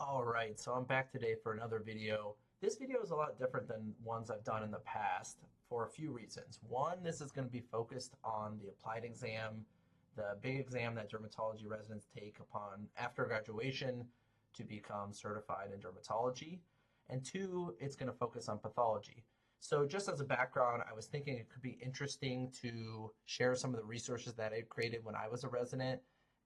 All right, so I'm back today for another video. This video is a lot different than ones I've done in the past for a few reasons. One, this is going to be focused on the applied exam, the big exam that dermatology residents take upon after graduation to become certified in dermatology. And two, it's going to focus on pathology. So just as a background, I was thinking it could be interesting to share some of the resources that I created when I was a resident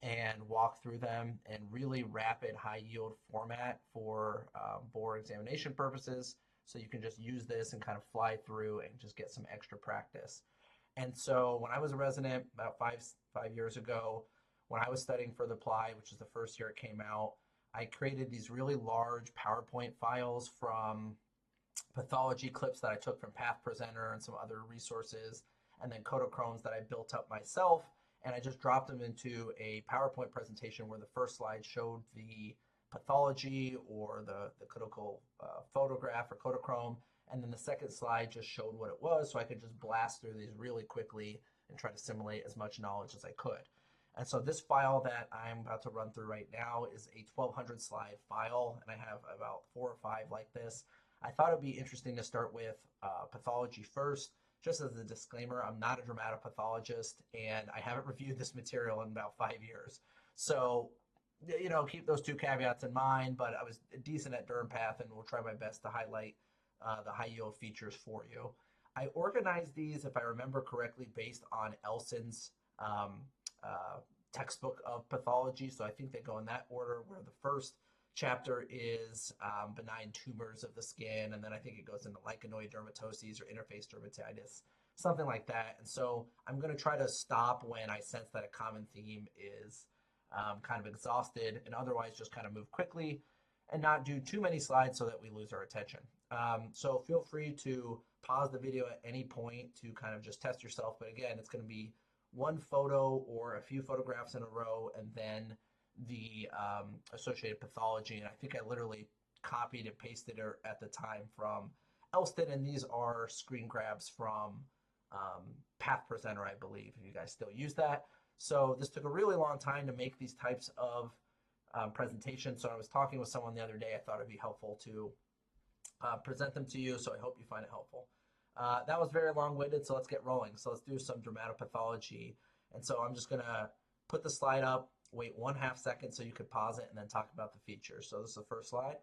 and walk through them in really rapid, high yield format for board examination purposes. So you can just use this and kind of fly through and just get some extra practice. And so when I was a resident about five years ago, when I was studying for the apply, which is the first year it came out, I created these really large PowerPoint files from pathology clips that I took from Path Presenter and some other resources, and then Kodachromes that I built up myself. And I just dropped them into a PowerPoint presentation where the first slide showed the pathology or the clinical photograph or Kodachrome. And then the second slide just showed what it was. So I could just blast through these really quickly and try to simulate as much knowledge as I could. And so this file that I'm about to run through right now is a 1200 slide file, and I have about 4 or 5 like this. I thought it'd be interesting to start with pathology first. Just as a disclaimer, I'm not a dermatopathologist, and I haven't reviewed this material in about 5 years. So, keep those two caveats in mind, but I was decent at Dermpath, and will try my best to highlight the high yield features for you. I organized these, if I remember correctly, based on Elson's um, textbook of pathology. So I think they go in that order, where the first chapter is benign tumors of the skin, and then I think it goes into lichenoid dermatoses or interface dermatitis, something like that. And so I'm going to try to stop when I sense that a common theme is kind of exhausted, and otherwise just kind of move quickly and not do too many slides so that we lose our attention. So feel free to pause the video at any point to kind of just test yourself. But again, it's going to be one photo or a few photographs in a row, and then the associated pathology. And I think I literally copied and pasted it at the time from Elston, and these are screen grabs from Path Presenter, I believe, if you guys still use that. So this took a really long time to make these types of presentations. So I was talking with someone the other day. I thought it'd be helpful to present them to you, so I hope you find it helpful. That was very long-winded, so let's get rolling. So let's do some dermatopathology. And so I'm just going to put the slide up, wait 1/2 second so you could pause it, and then talk about the features. So this is the first slide.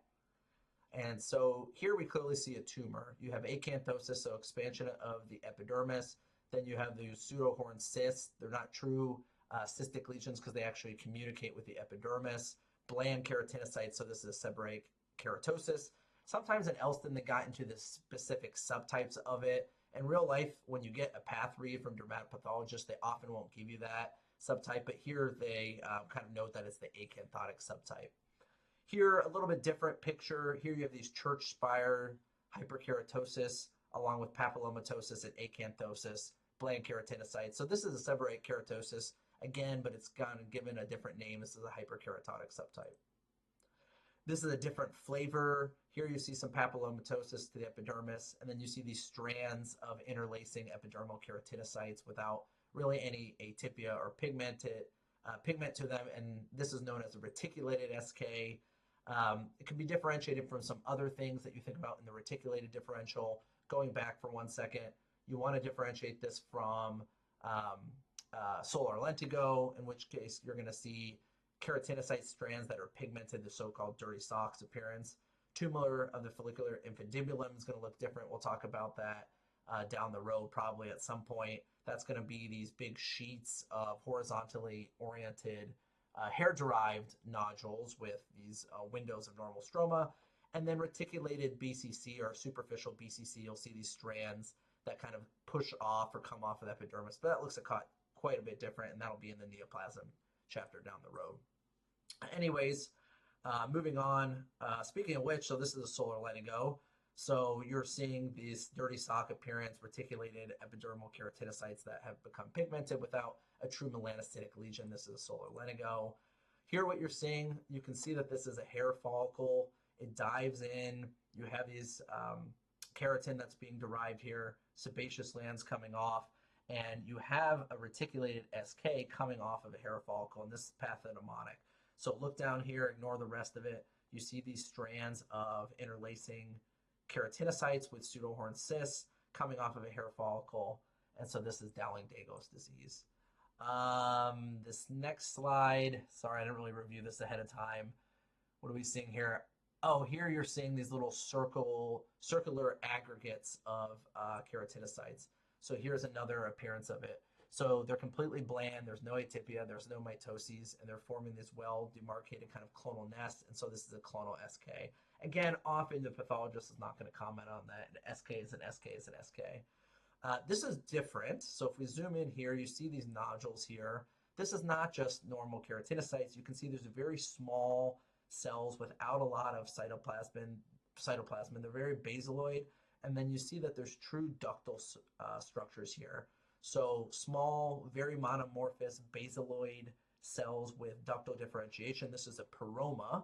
And so here we clearly see a tumor. You have acanthosis, so expansion of the epidermis. Then you have the pseudohorn cysts. They're not true cystic lesions because they actually communicate with the epidermis. Bland keratinocytes, so this is a seborrheic keratosis. Sometimes in Elston, they got into the specific subtypes of it. In real life, when you get a path read from dermatopathologists, they often won't give you that subtype, but here they kind of note that it's the acanthotic subtype. Here, a little bit different picture. Here you have these church spire hyperkeratosis along with papillomatosis and acanthosis, bland keratinocytes. So this is a seborrheic keratosis again, but it's gotten given a different name. This is a hyperkeratotic subtype. This is a different flavor. Here you see some papillomatosis to the epidermis, and then you see these strands of interlacing epidermal keratinocytes without really any atypia or pigment to them, and this is known as a reticulated SK. It can be differentiated from some other things that you think about in the reticulated differential. Going back for 1 second, you want to differentiate this from solar lentigo, in which case you're going to see keratinocyte strands that are pigmented, the so-called dirty socks appearance. Tumor of the follicular infundibulum is going to look different. We'll talk about that down the road probably at some point. That's going to be these big sheets of horizontally oriented hair-derived nodules with these windows of normal stroma. And then reticulated BCC or superficial BCC, you'll see these strands that kind of push off or come off of the epidermis. But that looks quite a bit different, and that'll be in the neoplasm chapter down the road. Anyways, moving on. Speaking of which, so this is a solar lentigo. So you're seeing these dirty sock appearance, reticulated epidermal keratinocytes that have become pigmented without a true melanocytic lesion. This is a solar lentigo. Here what you're seeing, you can see that this is a hair follicle. It dives in. You have these keratin that's being derived here, sebaceous glands coming off, and you have a reticulated SK coming off of a hair follicle, and this is pathognomonic. So look down here, ignore the rest of it. you see these strands of interlacing keratinocytes with pseudohorn cysts coming off of a hair follicle. And so this is Dowling-Dego's disease. This next slide, sorry, I didn't really review this ahead of time. What are we seeing here? Oh, here you're seeing these little circular aggregates of keratinocytes. So here's another appearance of it. So they're completely bland, there's no atypia, there's no mitoses, and they're forming this well-demarcated kind of clonal nest, and so this is a clonal SK. Again, often the pathologist is not going to comment on that. An SK is an SK is an SK. This is different. So if we zoom in here, you see these nodules here. This is not just normal keratinocytes. You can see there's very small cells without a lot of cytoplasm. They're very basaloid. And then you see that there's true ductal structures here. So small, very monomorphous basaloid cells with ductal differentiation. This is a peroma.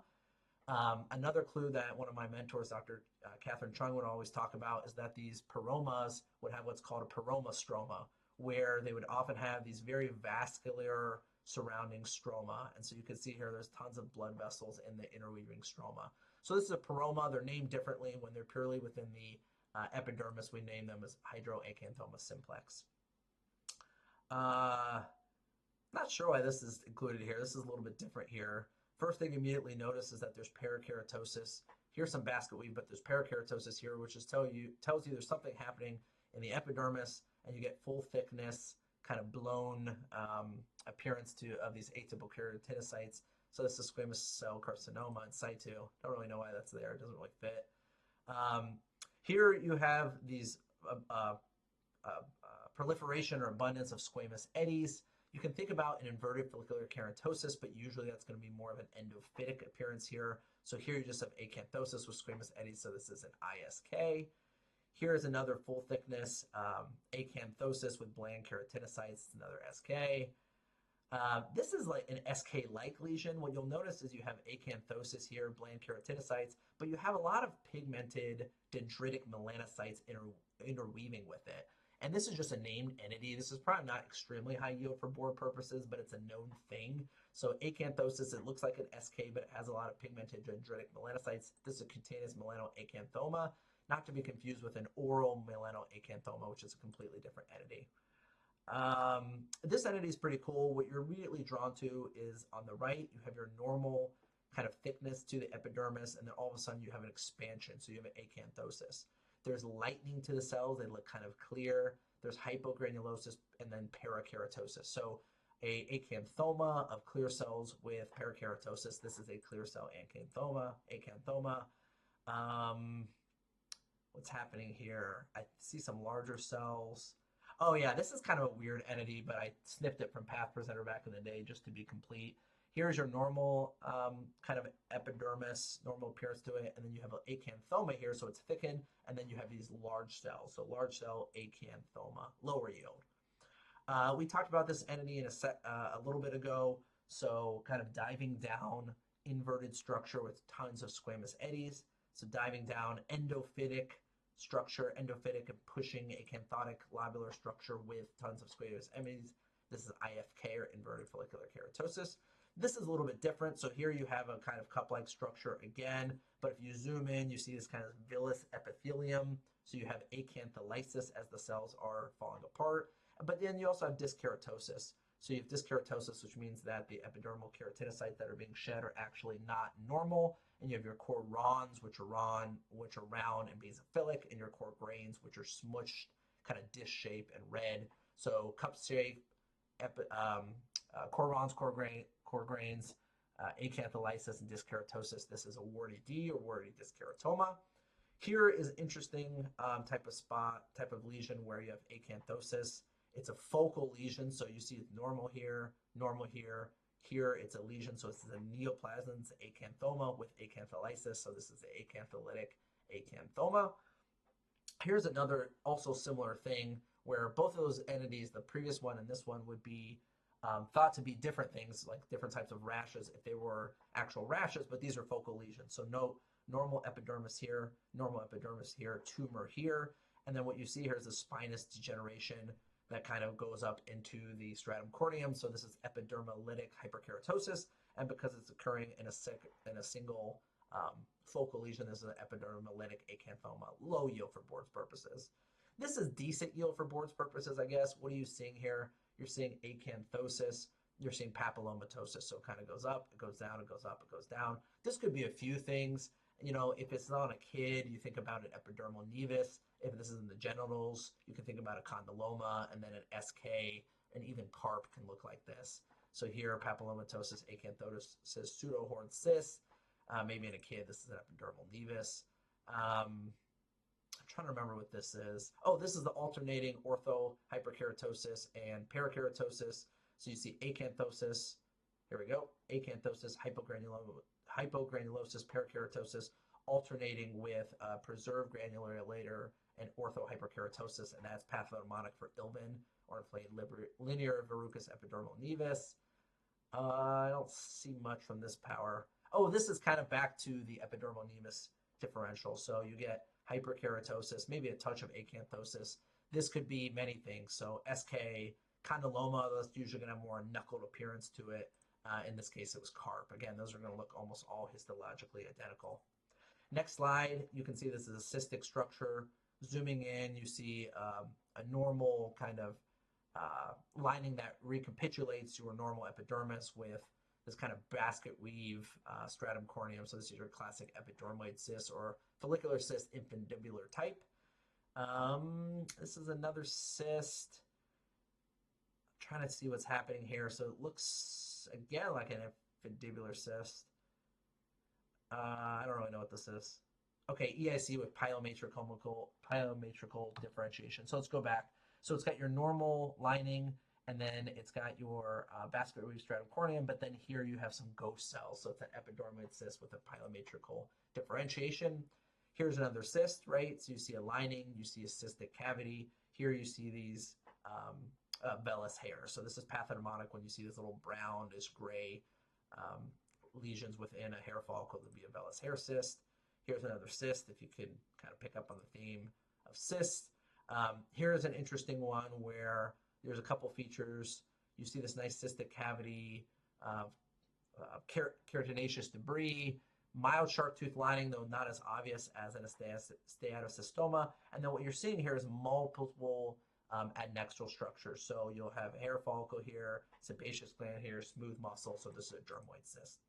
Another clue that one of my mentors, Dr. Catherine Chung, would always talk about is that these peromas would have what's called a peromostroma, where they would often have these very vascular surrounding stroma. And so you can see here there's tons of blood vessels in the interweaving stroma. So this is a peroma. They're named differently. When they're purely within the epidermis, we name them as hydroacanthoma simplex. Not sure why this is included here. This is a little bit different here. First thing you immediately notice is that there's parakeratosis. Here's some basket weave, but there's parakeratosis here, which is tells you there's something happening in the epidermis, and you get full thickness, kind of blown appearance of these atypical keratinocytes. So this is squamous cell carcinoma in situ. Don't really know why that's there. It doesn't really fit. Here you have these proliferation or abundance of squamous eddies. You can think about an inverted follicular keratosis, but usually that's going to be more of an endophytic appearance here. So here you just have acanthosis with squamous eddies, so this is an ISK. Here is another full thickness acanthosis with bland keratinocytes, another SK. This is like an SK-like lesion. What you'll notice is you have acanthosis here, bland keratinocytes, but you have a lot of pigmented dendritic melanocytes interweaving with it. And this is just a named entity. This is probably not extremely high yield for board purposes, but it's a known thing. So acanthosis, it looks like an SK, but it has a lot of pigmented dendritic melanocytes. This is a cutaneous melanoacanthoma, not to be confused with an oral melanoacanthoma, which is a completely different entity. This entity is pretty cool. What you're immediately drawn to is on the right, you have your normal kind of thickness to the epidermis, and then all of a sudden you have an expansion. So you have an acanthosis. There's lightening to the cells. They look kind of clear. There's hypogranulosis and then parakeratosis. So a acanthoma of clear cells with parakeratosis. This is a clear cell acanthoma. What's happening here? I see some larger cells. Oh yeah, this is kind of a weird entity, but I snipped it from Path Presenter back in the day just to be complete. Here's your normal kind of epidermis, normal appearance to it, and then you have an acanthoma here, so it's thickened, and then you have these large cells, so large cell acanthoma, lower yield. We talked about this entity in a little bit ago, so kind of diving down, inverted structure with tons of squamous eddies, so diving down, endophytic structure, endophytic and pushing acanthotic lobular structure with tons of squamous eddies. This is IFK, or inverted follicular keratosis. This is a little bit different. So here you have a kind of cup-like structure again, but if you zoom in, you see this kind of villous epithelium. So you have acantholysis as the cells are falling apart. But then you also have diskeratosis. So you have diskeratosis, which means that the epidermal keratinocytes that are being shed are actually not normal. And you have your core rons, which are round and basophilic, and your core grains, which are smushed, kind of dish-shaped and red. So cup-shaped, core rons, core grains, acantholysis, and diskeratosis. This is a warty D or warty diskeratoma. Here is an interesting type of lesion where you have acanthosis. It's a focal lesion, so you see it's normal here, normal here. Here it's a lesion, so it's a neoplasm, it's acanthoma with acantholysis, so this is the acantholytic acanthoma. Here's another also similar thing where both of those entities, the previous one and this one, would be thought to be different things, like different types of rashes if they were actual rashes, but these are focal lesions. So no normal epidermis here, tumor here, and then what you see here is a spinous degeneration that kind of goes up into the stratum corneum. So this is epidermolytic hyperkeratosis, and because it's occurring in a single focal lesion. This is an epidermolytic acanthoma, low yield for board's purposes. This is decent yield for board's purposes, I guess. What are you seeing here? You're seeing acanthosis. You're seeing papillomatosis. So it kind of goes up, it goes down, it goes up, it goes down. This could be a few things. You know, if it's not a kid, you think about an epidermal nevus. If this is in the genitals, you can think about a condyloma, and then an SK, and even carp can look like this. So here, papillomatosis, acanthosis, pseudohorn cyst. Maybe in a kid, this is an epidermal nevus. I'm trying to remember what this is. Oh, this is the alternating orthohyperkeratosis and parakeratosis. So you see acanthosis. Here we go. Acanthosis, hypogranulosis, parakeratosis, alternating with preserved granular later and orthohyperkeratosis, and that's pathognomonic for Ilven or inflamed linear verrucous epidermal nevus. I don't see much from this power. Oh, this is kind of back to the epidermal nevus differential. So you get hyperkeratosis, maybe a touch of acanthosis. This could be many things. So SK, condyloma, that's usually going to have more knuckled appearance to it. In this case, it was carp. Again, those are going to look almost all histologically identical. Next slide, you can see this is a cystic structure. Zooming in, you see a normal kind of lining that recapitulates your normal epidermis with this kind of basket weave stratum corneum. So this is your classic epidermoid cyst or follicular cyst infundibular type. This is another cyst. I'm trying to see what's happening here. So it looks, again, like an infundibular cyst. I don't really know what this is. Okay, EIC with pilomatrical differentiation. So let's go back. So it's got your normal lining, and then it's got your basket weave stratum corneum, but then here you have some ghost cells. So it's an epidermoid cyst with a pilomatrical differentiation. Here's another cyst, right? So you see a lining, you see a cystic cavity. Here you see these vellus hairs. So this is pathognomonic when you see this little brownish gray lesions within a hair follicle. That would be a vellus hair cyst. Here's another cyst, if you can kind of pick up on the theme of cysts. Here's an interesting one where there's a couple features. You see this nice cystic cavity, keratinaceous debris, mild shark tooth lining, though not as obvious as in a steatocystoma. And then what you're seeing here is multiple adnexal structures. So you'll have a hair follicle here, sebaceous gland here, smooth muscle. So this is a dermoid cyst.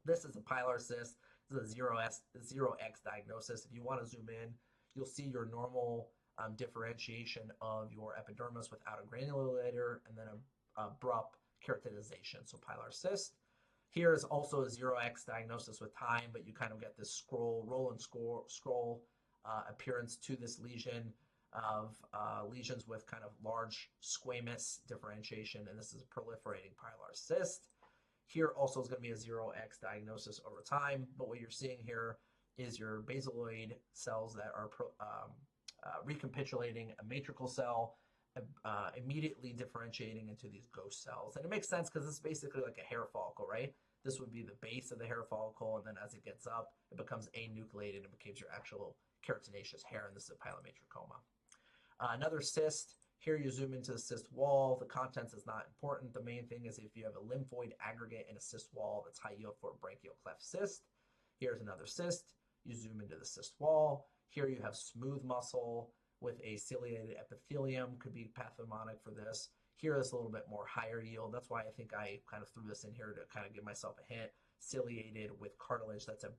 This is a pilar cyst. This is a 0x diagnosis. If you want to zoom in, you'll see your normal differentiation of your epidermis without a granulator and then an abrupt keratinization, so pilar cyst. Here is also a 0x diagnosis with time, but you kind of get this roll and scroll appearance to this lesion of lesions with kind of large squamous differentiation, and this is a proliferating pilar cyst. Here also is going to be a 0x diagnosis over time, but what you're seeing here is your basaloid cells that are recapitulating a matrical cell, immediately differentiating into these ghost cells. And it makes sense because it's basically like a hair follicle, right? This would be the base of the hair follicle, and then as it gets up, it becomes anucleated and becomes your actual keratinaceous hair, and this is a pilomatricoma. Another cyst. Here you zoom into the cyst wall. The contents is not important. The main thing is if you have a lymphoid aggregate in a cyst wall, that's high yield for a branchial cleft cyst. Here's another cyst. You zoom into the cyst wall. Here you have smooth muscle with a ciliated epithelium, could be pathognomonic for this. Here is a little bit more higher yield. That's why I think I kind of threw this in here to kind of give myself a hint. Ciliated with cartilage, that's a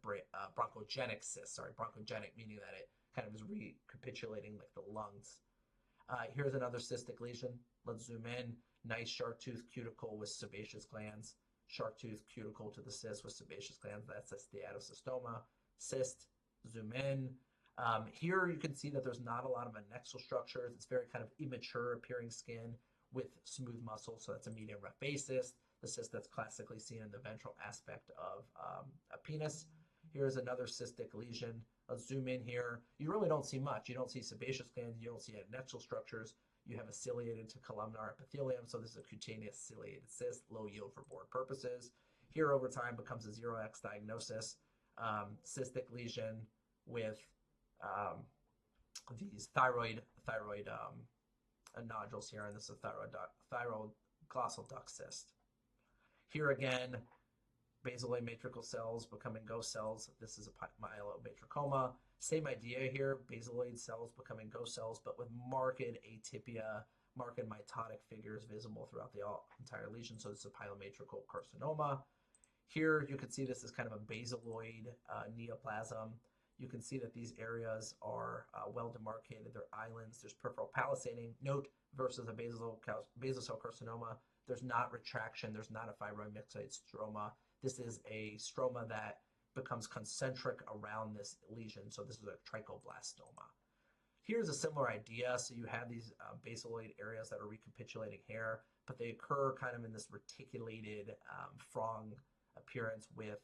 bronchogenic cyst. Sorry, bronchogenic meaning that it kind of is recapitulating like the lungs. Here's another cystic lesion. Let's zoom in. Nice shark tooth cuticle with sebaceous glands. Shark tooth cuticle to the cyst with sebaceous glands. That's a steatocystoma. Cyst, zoom in. Here you can see that there's not a lot of adnexal structures. It's very kind of immature appearing skin with smooth muscle. So that's a medium raphe cyst, the cyst that's classically seen in the ventral aspect of a penis. Here's another cystic lesion. Let's zoom in here. You really don't see much. You don't see sebaceous glands. You don't see adnexal structures. You have a ciliated to columnar epithelium. So this is a cutaneous ciliated cyst, low yield for board purposes. Here over time becomes a 0x diagnosis. Cystic lesion with these thyroid nodules here, and this is a thyroid glossal duct cyst. Here again, Basaloid matrical cells becoming ghost cells. This is a myelomatricoma. Same idea here, basaloid cells becoming ghost cells, but with marked atypia, marked mitotic figures visible throughout the entire lesion. So this is a pilomatrical carcinoma. Here you can see this is kind of a basaloid neoplasm. You can see that these areas are well demarcated. They're islands. There's peripheral palisading. Note versus a basal cell carcinoma, there's not retraction. There's not a fibroid myxoid stroma. This is a stroma that becomes concentric around this lesion. So this is a trichoblastoma. Here's a similar idea. So you have these basaloid areas that are recapitulating hair, but they occur kind of in this reticulated frog appearance with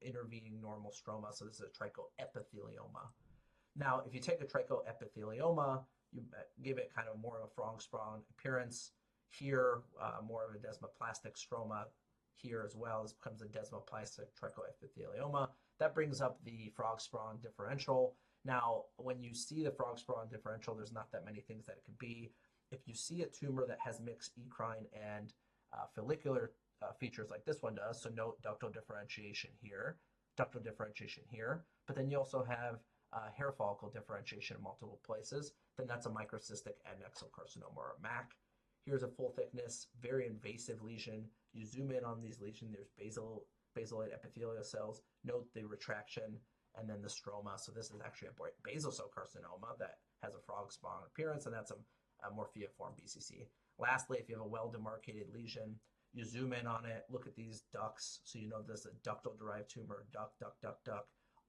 intervening normal stroma. So this is a trichoepithelioma. Now, if you take a trichoepithelioma, you give it kind of more of a frog-sprung appearance. Here, more of a desmoplastic stroma. Here as well, this becomes a desmoplastic trichoepithelioma. That brings up the frog-sprung differential. Now, when you see the frog-sprung differential, there's not that many things that it could be. If you see a tumor that has mixed eccrine and follicular features like this one does, so note ductal differentiation here, but then you also have hair follicle differentiation in multiple places, then that's a microcystic adnexal carcinoma or a MAC. Here's a full thickness, very invasive lesion. You zoom in on these lesions, there's basaloid epithelial cells. Note the retraction and then the stroma. So this is actually a basal cell carcinoma that has a frog-sprung appearance, and that's a morpheoform BCC. Lastly, if you have a well-demarcated lesion, you zoom in on it, look at these ducts, so you know this is a ductal-derived tumor, duct,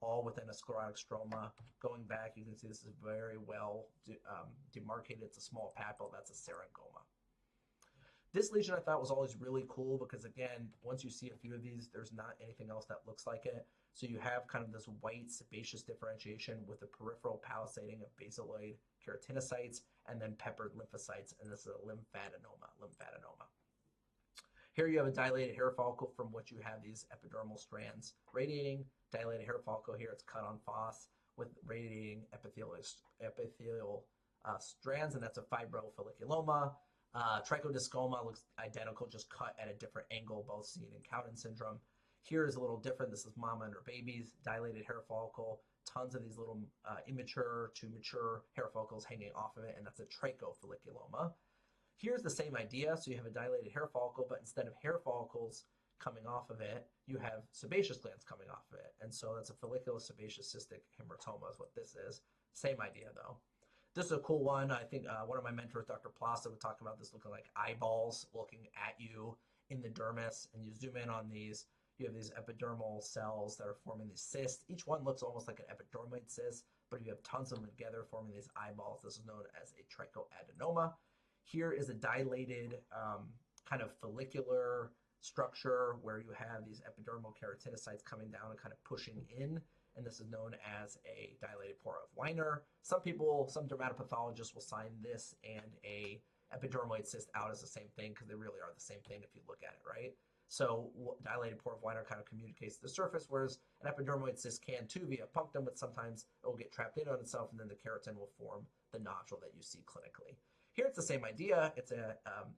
all within a sclerotic stroma. Going back, you can see this is very well demarcated. It's a small papule, that's a syringoma. This lesion I thought was always really cool because, again, once you see a few of these, there's not anything else that looks like it. So you have kind of this white sebaceous differentiation with the peripheral palisading of basaloid keratinocytes and then peppered lymphocytes, and this is a lymphadenoma. Here you have a dilated hair follicle from which you have these epidermal strands radiating. Dilated hair follicle here, it's cut on FOSS with radiating epithelial strands, and that's a fibrofolliculoma. Trichodiscoma looks identical, just cut at a different angle, both seen in Cowden syndrome. Here is a little different. This is mama and her babies, dilated hair follicle, tons of these little immature to mature hair follicles hanging off of it, and that's a trichofolliculoma. Here's the same idea. So you have a dilated hair follicle, but instead of hair follicles coming off of it, you have sebaceous glands coming off of it. And so that's a folliculosebaceous cystic hamartoma is what this is. Same idea though. This is a cool one. I think one of my mentors, Dr. Plaza, would talk about this looking like eyeballs looking at you in the dermis, and you zoom in on these. You have these epidermal cells that are forming these cysts. Each one looks almost like an epidermoid cyst, but you have tons of them together forming these eyeballs. This is known as a trichoadenoma. Here is a dilated kind of follicular structure where you have these epidermal keratinocytes coming down and kind of pushing in, and this is known as a dilated pore of Weiner. Some dermatopathologists will sign this and a epidermoid cyst out as the same thing because they really are the same thing if you look at it, right? So dilated pore of Weiner kind of communicates to the surface, whereas an epidermoid cyst can too via punctum, but sometimes it will get trapped in on itself, and then the keratin will form the nodule that you see clinically. Here it's the same idea. It's an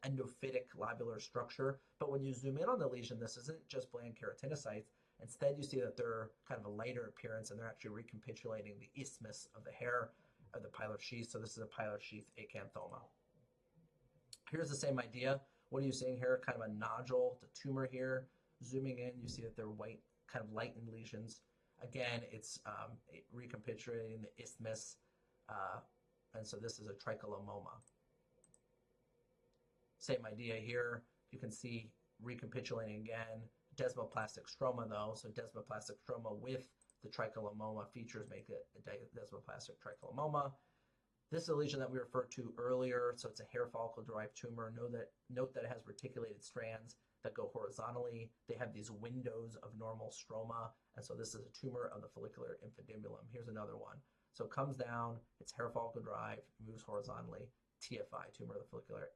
endophytic lobular structure, but when you zoom in on the lesion, this isn't just bland keratinocytes. Instead, you see that they're kind of a lighter appearance, and they're actually recapitulating the isthmus of the hair of the pilar sheath. So this is a pilar sheath acanthoma. Here's the same idea. What are you seeing here? Kind of a nodule, the tumor here. Zooming in, you see that they're white, kind of lightened lesions. Again, it's recapitulating the isthmus, and so this is a trichomoma. Same idea here. You can see recapitulating again. Desmoplastic stroma though, so desmoplastic stroma with the trichomoma features make it a desmoplastic trichomoma. This is a lesion that we referred to earlier, so it's a hair follicle-derived tumor. Note that it has reticulated strands that go horizontally. They have these windows of normal stroma, and so this is a tumor of the follicular infundibulum. Here's another one. So it comes down, it's hair follicle-derived, moves horizontally, TFI, tumor of the follicular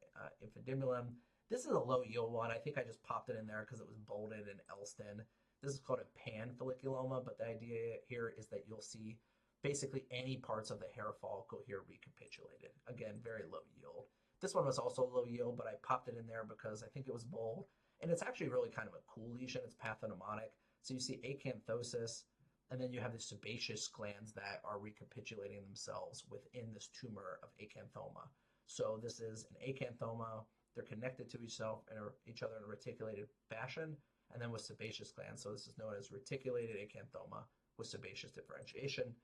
infundibulum. This is a low-yield one. I think I just popped it in there because it was bolded in Elston. This is called a panfolliculoma, but the idea here is that you'll see basically any parts of the hair follicle here recapitulated. Again, very low yield. This one was also low yield, but I popped it in there because I think it was bold. And it's actually really kind of a cool lesion. It's pathognomonic. So you see acanthosis, and then you have the sebaceous glands that are recapitulating themselves within this tumor of acanthoma. So this is an acanthoma. They're connected to each other in a reticulated fashion, and then with sebaceous glands. So this is known as reticulated acanthoma with sebaceous differentiation.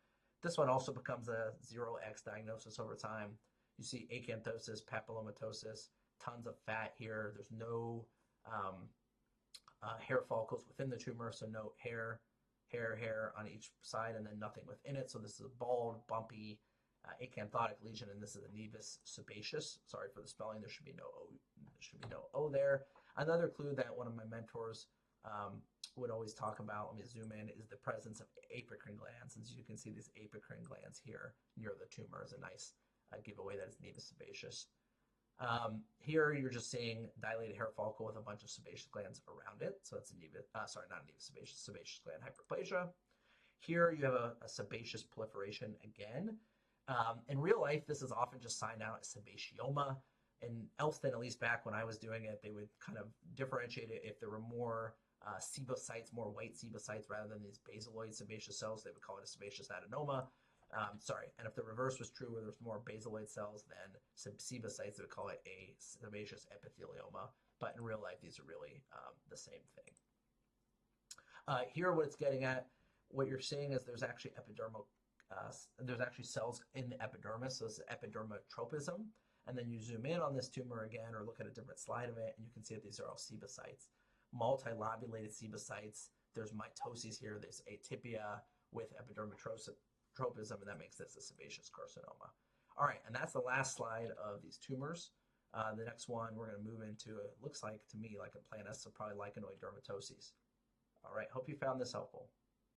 This one also becomes a 0x diagnosis over time. You see acanthosis, papillomatosis, tons of fat here. There's no hair follicles within the tumor, so no hair on each side, and then nothing within it. So this is a bald, bumpy, acanthotic lesion, and this is a nevus sebaceous. Sorry for the spelling. There should be no O. There should be no O there. Another clue that one of my mentors would always talk about, let me zoom in, is the presence of apocrine glands. And so you can see these apocrine glands here near the tumor is a nice giveaway that it's nevus sebaceous. Here you're just seeing dilated hair follicle with a bunch of sebaceous glands around it. So it's a nevus, sorry, not a nevus sebaceous, sebaceous gland hyperplasia. Here you have a sebaceous proliferation again. In real life, this is often just signed out as sebaceoma. In Elston, at least back when I was doing it, they would kind of differentiate it if there were more sebocytes, more white sebocytes rather than these basaloid sebaceous cells. They would call it a sebaceous adenoma. And if the reverse was true, where there's more basaloid cells than sebocytes, they would call it a sebaceous epithelioma. But in real life, these are really the same thing. Here, what it's getting at, what you're seeing is there's actually there's actually cells in the epidermis, so this is epidermotropism. And then you zoom in on this tumor again, or look at a different slide of it, and you can see that these are all sebocytes, multilobulated sebocytes. There's mitoses here. There's atypia with epidermotropism, and that makes this a sebaceous carcinoma. All right, and that's the last slide of these tumors. The next one we're going to move into, it looks like to me like a planus, so probably lichenoid dermatoses. All right, hope you found this helpful.